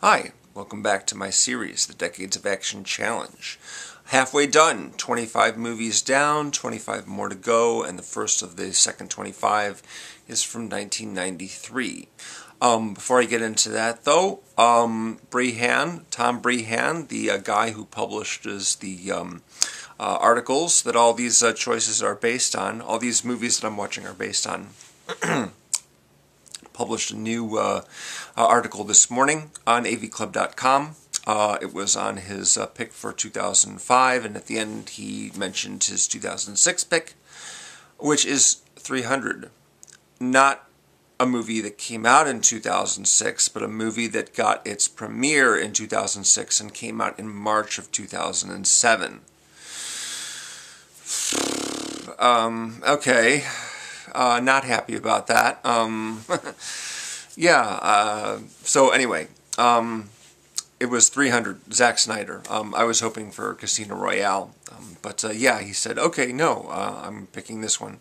Hi, welcome back to my series, The Decades of Action Challenge. Halfway done, 25 movies down, 25 more to go, and the first of the second 25 is from 1993. Before I get into that, though, Tom Breihan, the guy who publishes the articles that all these choices are based on, all these movies that I'm watching are based on, published a new article this morning on avclub.com. It was on his pick for 2005, and at the end he mentioned his 2006 pick, which is 300. Not a movie that came out in 2006, but a movie that got its premiere in 2006 and came out in March of 2007. Okay. Not happy about that. So anyway, it was 300, Zack Snyder. I was hoping for Casino Royale, but he said, okay, no, I'm picking this one.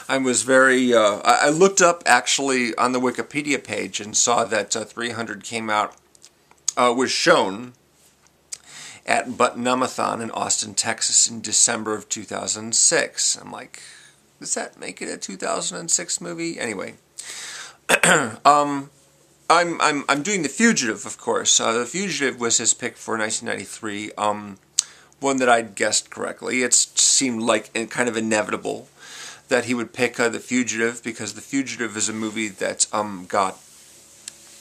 I was very, I looked up actually on the Wikipedia page and saw that 300 came out, was shown at Button-Umathon in Austin, Texas in December of 2006. I'm like, does that make it a 2006 movie? Anyway, I'm doing The Fugitive, of course. The Fugitive was his pick for 1993. One that I'd guessed correctly. It seemed like kind of inevitable that he would pick The Fugitive, because The Fugitive is a movie that got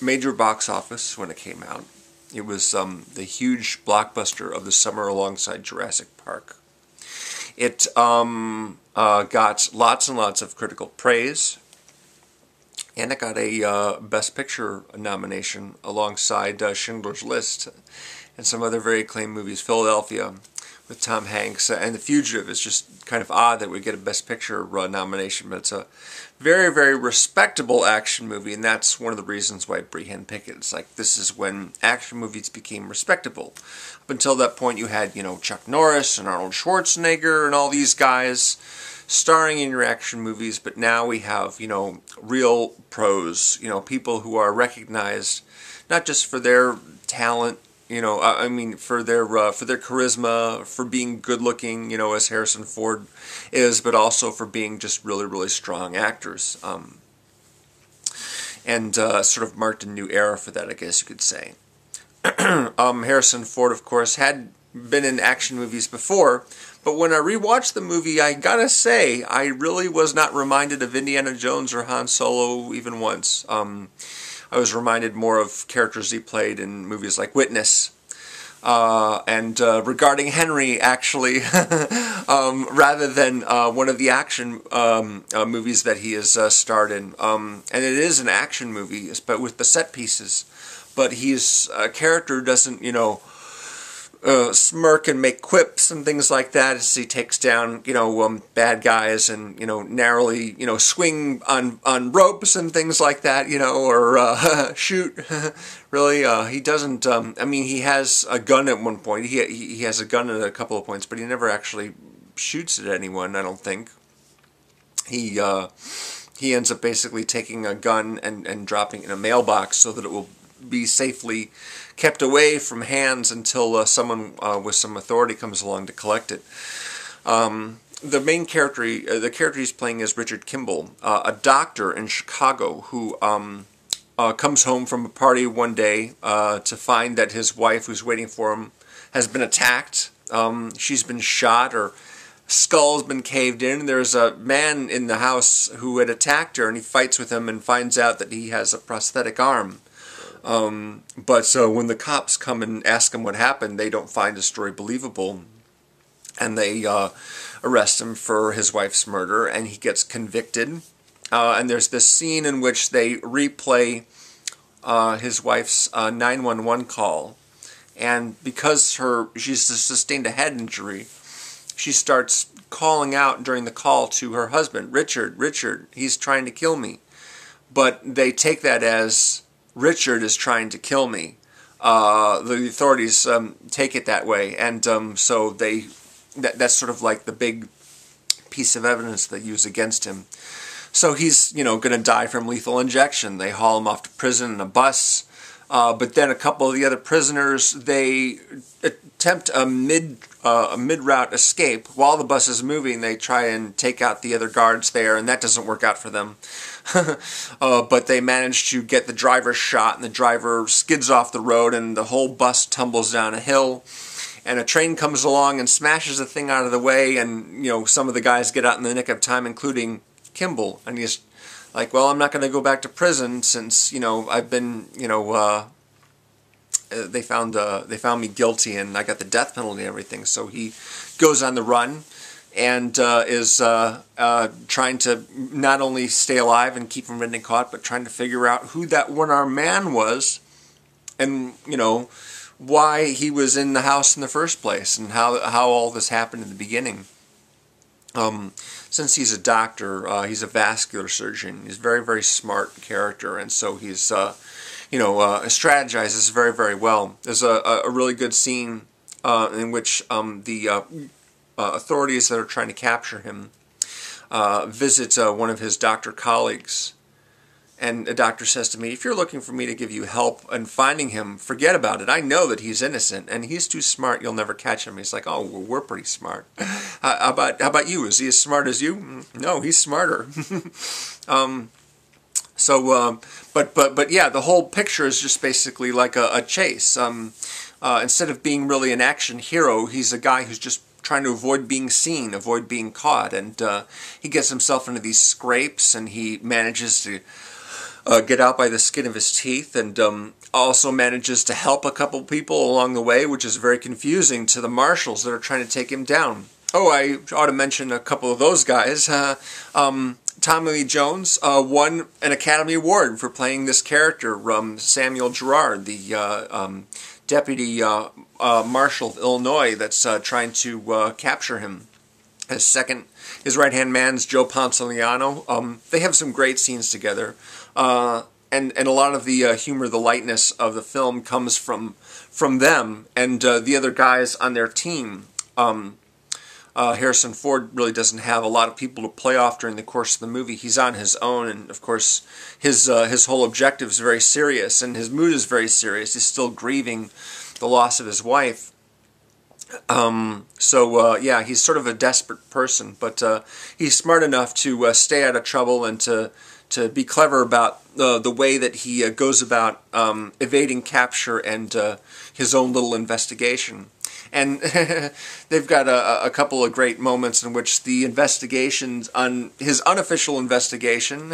major box office when it came out. It was the huge blockbuster of the summer alongside Jurassic Park. It got lots and lots of critical praise, and it got a Best Picture nomination alongside Schindler's List and some other very acclaimed movies. Philadelphia with Tom Hanks, and The Fugitive is just kind of odd that we get a Best Picture nomination, but it's a very, very respectable action movie, and that's one of the reasons why Breihan picked it. It's like, this is when action movies became respectable. Up until that point, you had, Chuck Norris and Arnold Schwarzenegger and all these guys starring in your action movies, but now we have, real pros, people who are recognized not just for their talent, for their charisma, for being good looking, as Harrison Ford is, but also for being just really, really strong actors. And sort of marked a new era for that, I guess you could say. Harrison Ford, of course, had been in action movies before, but when I rewatched the movie, I gotta say, I really was not reminded of Indiana Jones or Han Solo even once. I was reminded more of characters he played in movies like Witness, and Regarding Henry, actually, rather than one of the action movies that he has starred in. And it is an action movie, but with the set pieces. But his character doesn't, smirk and make quips and things like that as he takes down, bad guys and, narrowly, swing on ropes and things like that, or shoot. Really, he doesn't, he has a gun at one point. He has a gun at a couple of points, but he never actually shoots at anyone, I don't think. He ends up basically taking a gun and dropping it in a mailbox so that it will be safely kept away from hands until someone with some authority comes along to collect it. The main character, the character he's playing is Richard Kimble, a doctor in Chicago who comes home from a party one day to find that his wife, who's waiting for him, has been attacked. She's been shot, her skull's been caved in. There's a man in the house who had attacked her, and he fights with him and finds out that he has a prosthetic arm. But when the cops come and ask him what happened, they don't find his story believable, and they arrest him for his wife's murder, and he gets convicted. And there's this scene in which they replay his wife's 911 call, and because she's sustained a head injury, she starts calling out during the call to her husband, Richard, he's trying to kill me. But they take that as Richard is trying to kill me. The authorities take it that way, and so that's sort of like the big piece of evidence they use against him. So he's, going to die from lethal injection. They haul him off to prison in a bus. But then a couple of the other prisoners, they attempt a mid-route escape. While the bus is moving, they try and take out the other guards there, and that doesn't work out for them. But they manage to get the driver shot, and the driver skids off the road, and the whole bus tumbles down a hill. And a train comes along and smashes the thing out of the way, and, you know, some of the guys get out in the nick of time, including Kimble. And he's like, well, I'm not going to go back to prison since, you know, I've been, you know, they found me guilty and I got the death penalty and everything. So he goes on the run and is trying to not only stay alive and keep from getting caught, but trying to figure out who that one-armed man was, and, you know, why he was in the house in the first place, and how all this happened in the beginning. Since he's a doctor, he's a vascular surgeon. He's a very, very smart character, and so he's, you know, strategizes very, very well. There's a really good scene in which the authorities that are trying to capture him visit one of his doctor colleagues. And the doctor says to me, if you're looking for me to give you help in finding him, forget about it. I know that he's innocent, and he's too smart. You'll never catch him. He's like, oh, well, we're pretty smart. How about you? Is he as smart as you? No, he's smarter. But yeah, the whole picture is just basically like a chase. Instead of being really an action hero, he's a guy who's just trying to avoid being seen, avoid being caught, and he gets himself into these scrapes, and he manages to get out by the skin of his teeth, and also manages to help a couple people along the way, which is very confusing to the marshals that are trying to take him down. Oh, I ought to mention a couple of those guys. Tommy Lee Jones won an Academy Award for playing this character, Samuel Gerard, the deputy marshal of Illinois that's trying to capture him. His right-hand man's Joe Pantoliano. They have some great scenes together. And a lot of the humor, the lightness of the film comes from them and the other guys on their team. Harrison Ford really doesn't have a lot of people to play off during the course of the movie. He's on his own, and of course his whole objective is very serious, and his mood is very serious. He's still grieving the loss of his wife. Yeah, he's sort of a desperate person, but he's smart enough to stay out of trouble and to be clever about the way that he goes about evading capture and his own little investigation. And they've got a couple of great moments in which the investigations on his unofficial investigation,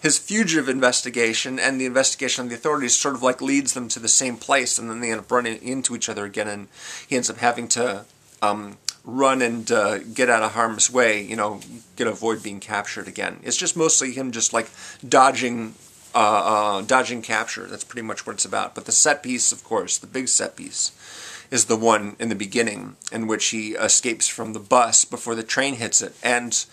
his fugitive investigation, and the investigation on the authorities sort of like leads them to the same place, and then they end up running into each other again, and he ends up having to run and get out of harm's way, you know, avoid being captured again. It's just mostly him just like dodging capture. That's pretty much what it's about. But the set piece, of course, the big set piece, is the one in the beginning in which he escapes from the bus before the train hits it. And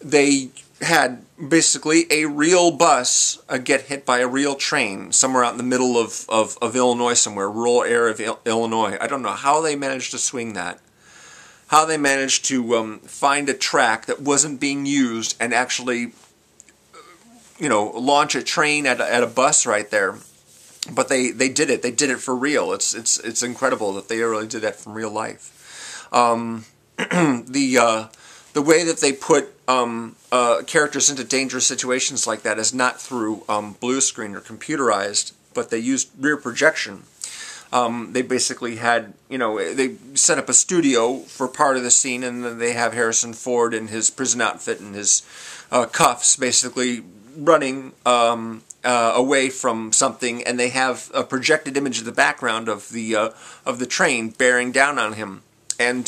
they had basically a real bus get hit by a real train somewhere out in the middle of Illinois somewhere, rural area of Illinois. I don't know how they managed to swing that. How they managed to find a track that wasn't being used and actually, you know, launch a train at a bus right there. But they did it. They did it for real. It's incredible that they really did that from real life. The way that they put characters into dangerous situations like that is not through blue screen or computerized, but they used rear projection. They basically had, you know, they set up a studio for part of the scene, and then they have Harrison Ford in his prison outfit and his cuffs, basically running away from something, and they have a projected image of the background of the train bearing down on him. And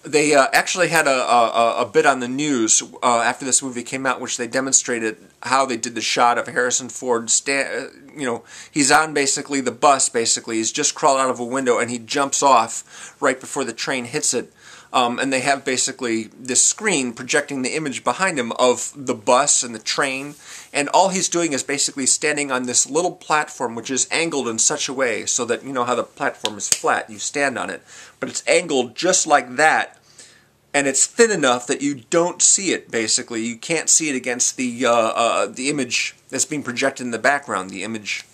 they actually had a bit on the news after this movie came out, which they demonstrated how they did the shot of Harrison Ford. You know, he's on basically the bus. Basically, he's just crawled out of a window, and he jumps off right before the train hits it. And they have basically this screen projecting the image behind him of the bus and the train, and all he's doing is basically standing on this little platform, which is angled in such a way so that, you know how the platform is flat, you stand on it, but it's angled just like that, and it's thin enough that you don't see it. Basically, you can't see it against the image that's being projected in the background, the image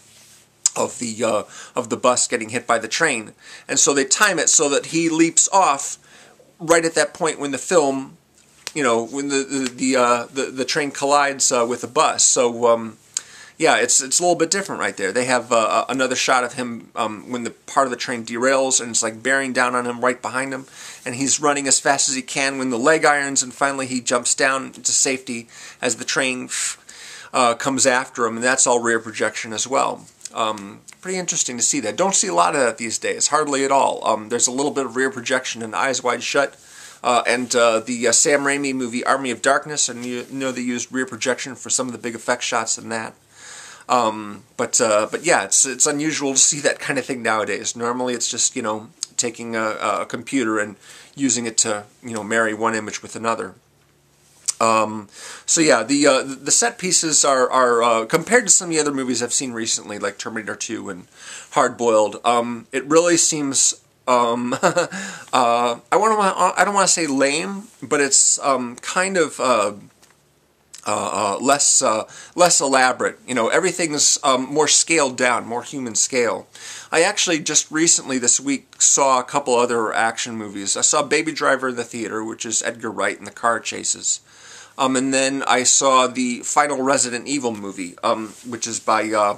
of the bus getting hit by the train, and so they time it so that he leaps off right at that point when the film, when the train collides with the bus. So yeah, it's a little bit different right there. They have another shot of him when the part of the train derails, and it's like bearing down on him right behind him, and he's running as fast as he can when the leg irons, and finally he jumps down to safety as the train comes after him, and that's all rear projection as well. Pretty interesting to see that. Don't see a lot of that these days, hardly at all. There's a little bit of rear projection in Eyes Wide Shut, and the Sam Raimi movie Army of Darkness, and they used rear projection for some of the big effect shots in that. But yeah, it's unusual to see that kind of thing nowadays. Normally it's just, taking a computer and using it to, marry one image with another. So yeah, the set pieces are compared to some of the other movies I've seen recently, like Terminator 2 and Hard Boiled. It really seems I don't want to say lame, but it's kind of less elaborate. Everything's more scaled down, more human scale. I actually just recently this week saw a couple other action movies. I saw Baby Driver in the theater, which is Edgar Wright and the car chases. And then I saw the final Resident Evil movie, which is by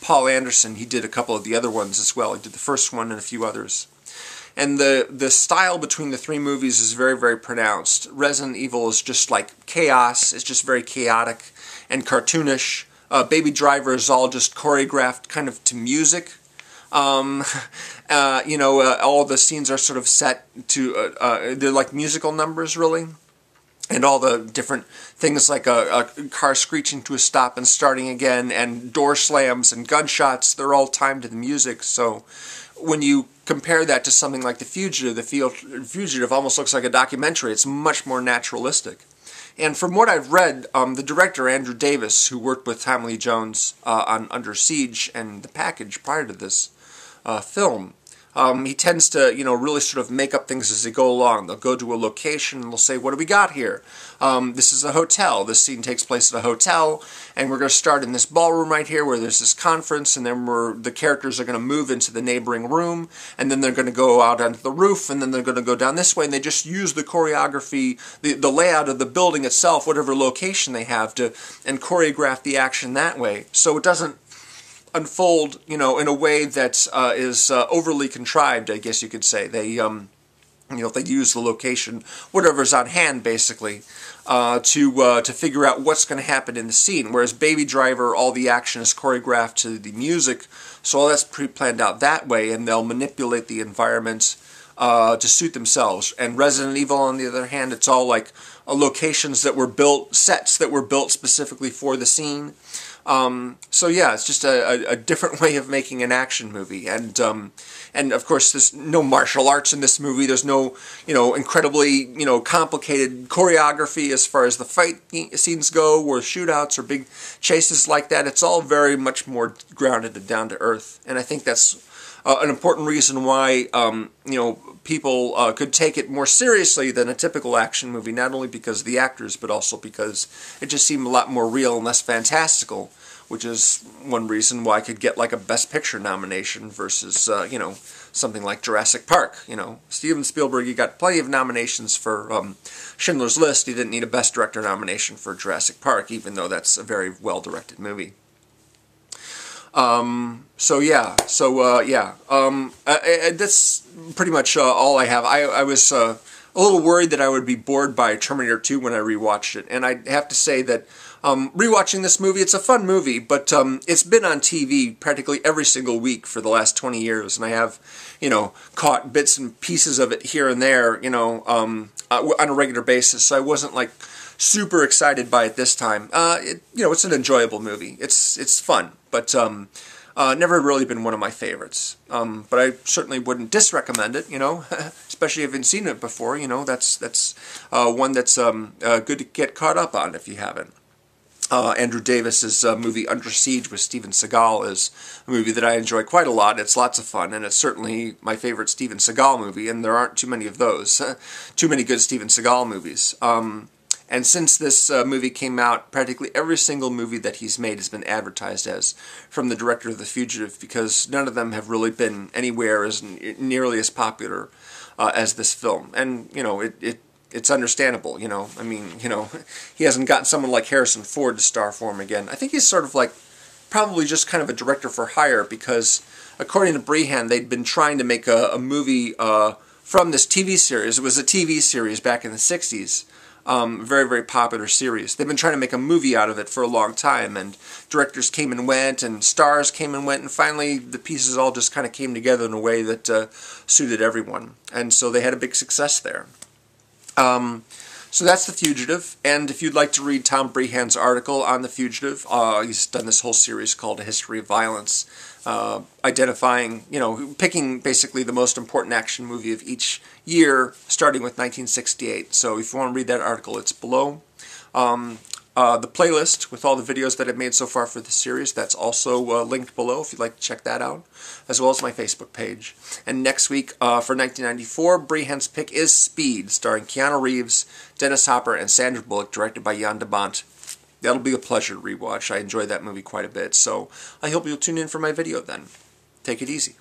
Paul Anderson. He did a couple of the other ones as well. He did the first one and a few others. And the style between the three movies is very, very pronounced. Resident Evil is just like chaos. It's just very chaotic and cartoonish. Baby Driver is all just choreographed kind of to music. All the scenes are sort of set to, they're like musical numbers, really. And all the different things like a car screeching to a stop and starting again, and door slams and gunshots, they're all timed to the music. So when you compare that to something like The Fugitive, The Fugitive almost looks like a documentary. It's much more naturalistic. And from what I've read, the director, Andrew Davis, who worked with Tommy Lee Jones on Under Siege and The Package prior to this film, he tends to, really sort of make up things as they go along. They'll go to a location and they'll say, what do we got here? This is a hotel. This scene takes place at a hotel, and we're going to start in this ballroom right here where there's this conference, and then the characters are going to move into the neighboring room, and then they're going to go out onto the roof, and then they're going to go down this way, and they just use the choreography, the layout of the building itself, whatever location they have, and choreograph the action that way. So it doesn't unfold, in a way that is overly contrived, I guess you could say. They, they use the location, whatever's on hand, basically, to figure out what's going to happen in the scene. Whereas Baby Driver, all the action is choreographed to the music, so all that's pre-planned out that way, and they'll manipulate the environment to suit themselves. And Resident Evil, on the other hand, it's all like locations that were built, sets that were built specifically for the scene. So yeah, it's just a different way of making an action movie, and of course there's no martial arts in this movie. There's no, incredibly, complicated choreography as far as the fight scenes go, or shootouts or big chases like that. It's all very much more grounded and down to earth, and I think that's an important reason why, people could take it more seriously than a typical action movie, not only because of the actors, but also because it just seemed a lot more real and less fantastical, which is one reason why I could get like a Best Picture nomination versus, something like Jurassic Park. Steven Spielberg, he got plenty of nominations for Schindler's List. He didn't need a Best Director nomination for Jurassic Park, even though that's a very well-directed movie. That's pretty much all I have. I was a little worried that I would be bored by Terminator 2 when I rewatched it, and I have to say that rewatching this movie, it's a fun movie, but it's been on TV practically every single week for the last 20 years, and I have, caught bits and pieces of it here and there, on a regular basis, so I wasn't like super excited by it this time. It's an enjoyable movie. It's fun, but never really been one of my favorites. But I certainly wouldn't disrecommend it, especially if you haven't seen it before. That's one that's good to get caught up on if you haven't. Andrew Davis's movie Under Siege with Steven Seagal is a movie that I enjoy quite a lot. It's lots of fun, and it's certainly my favorite Steven Seagal movie, and there aren't too many of those. Too many good Steven Seagal movies. And since this movie came out, practically every single movie that he's made has been advertised as from the director of The Fugitive, because none of them have really been anywhere as nearly as popular as this film. And, you know, it's understandable, you know. I mean, you know, he hasn't gotten someone like Harrison Ford to star for him again. I think he's sort of like probably just kind of a director for hire, because according to Breihan, they'd been trying to make a movie from this TV series. It was a TV series back in the 60s. Very, very popular series. They've been trying to make a movie out of it for a long time, and directors came and went, and stars came and went, and finally the pieces all just kind of came together in a way that suited everyone. And so they had a big success there. So that's The Fugitive, and if you'd like to read Tom Breihan's article on The Fugitive, he's done this whole series called A History of Violence, identifying, you know, picking basically the most important action movie of each year, starting with 1968. So if you want to read that article, it's below. The playlist with all the videos that I've made so far for the series, that's also linked below if you'd like to check that out, as well as my Facebook page. And next week, for 1994, Breihan's pick is Speed, starring Keanu Reeves, Dennis Hopper, and Sandra Bullock, directed by Jan de Bont. That'll be a pleasure to rewatch. I enjoyed that movie quite a bit, so I hope you'll tune in for my video then. Take it easy.